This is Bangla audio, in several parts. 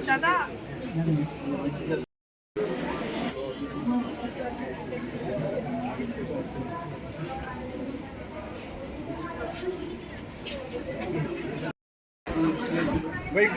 দাদা Wait,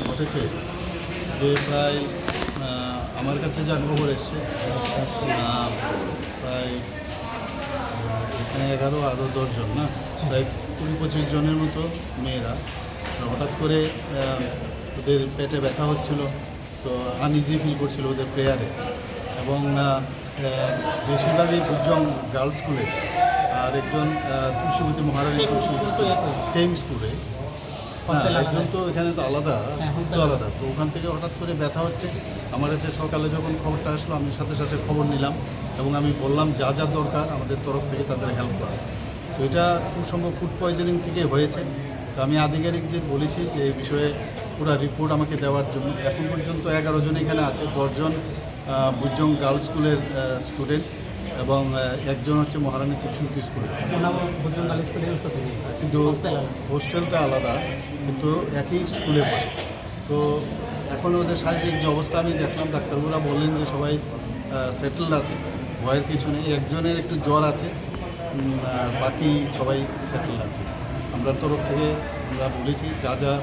ঘটেছে যে প্রায় আমার কাছে যা খবর এসছে প্রায় এখানে 11 আরও 10 জন না প্রায় 20-25 জনের মতো মেয়েরা হঠাৎ করে ওদের পেটে ব্যথা হচ্ছিল, তো আনইজি ফিল করছিল ওদের প্রেয়ারে, এবং বেশিরভাগই বুজং গার্লস স্কুলে আর একজন তুলসীবতী মহারানী সেম স্কুলে। একজন তো এখানে তো আলাদা, স্কুল তো আলাদা, তো ওখান থেকে হঠাৎ করে ব্যথা হচ্ছে। আমার কাছে সকালে যখন খবরটা আসলো আমি সাথে সাথে খবর নিলাম এবং আমি বললাম যা যা দরকার আমাদের তরফ থেকে তাদের হেল্প করা। তো এটা খুব সম্ভব ফুড পয়জনিং থেকে হয়েছে। তো আমি আধিকারিকদের বলেছি যে এই বিষয়ে পুরো রিপোর্ট আমাকে দেওয়ার জন্য। এখন পর্যন্ত 11 জন এখানে আছে, 10 জন বুজং গার্লস স্কুলের স্টুডেন্ট এবং একজন হচ্ছে মহারানী তুলসী স্কুলে। কিন্তু হোস্টেলটা আলাদা, কিন্তু একই স্কুলে পড়ে। তো এখন ওদের শারীরিক যে অবস্থা আমি দেখলাম, ডাক্তারবাবুরা বললেন যে সবাই সেটেলড আছে, ভয়ের কিছু নেই। একজনের একটু জ্বর আছে, আর বাকি সবাই সেটেলড আছে। আমরা তরফ থেকে আমরা বলেছি যা যা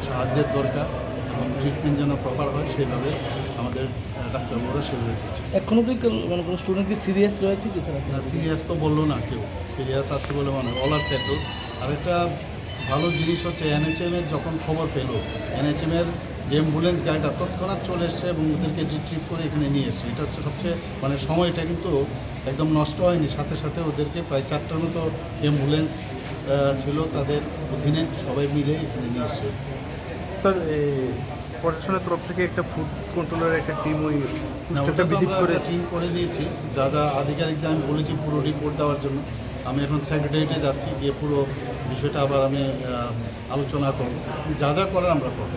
সাহায্যের দরকার এবং ট্রিটমেন্ট যেন প্রপার হয় সেইভাবে আমাদের ডাক্তারবাবুরা সেভাবে দিচ্ছে। এখনও কি মানে কোনো স্টুডেন্ট কি সিরিয়াস রয়েছে কি স্যার? না, সিরিয়াস তো বললো না কেউ, সিরিয়াস আছে বলে মনে হয়, অল আর সেটেল। আর একটা ভালো জিনিস হচ্ছে এনএচএমের যখন খবর পেলো, এনএচএমের যে অ্যাম্বুলেন্স গাড়িটা তৎক্ষণাৎ চলে এসছে এবং ওদেরকে রিট্রিভ করে এখানে নিয়ে এসছে। এটা হচ্ছে সবচেয়ে মানে সময়টা কিন্তু একদম নষ্ট হয়নি। সাথে সাথে ওদেরকে প্রায় 4টার মতো অ্যাম্বুলেন্স ছিল তাদের অধীনে, সবাই মিলে এখানে নিয়ে এসছে। স্যার প্রশাসনের তরফ থেকে একটা ফুড কন্ট্রোলের একটা টিম টিম করে দিয়েছি। যা যা আধিকারিকদের আমি বলেছি পুরো রিপোর্ট দেওয়ার জন্য। আমি এখন সেক্রেটারিয়েটে যাচ্ছি, গিয়ে পুরো বিষয়টা আবার আমি আলোচনা করব, যা যা করার আমরা করব।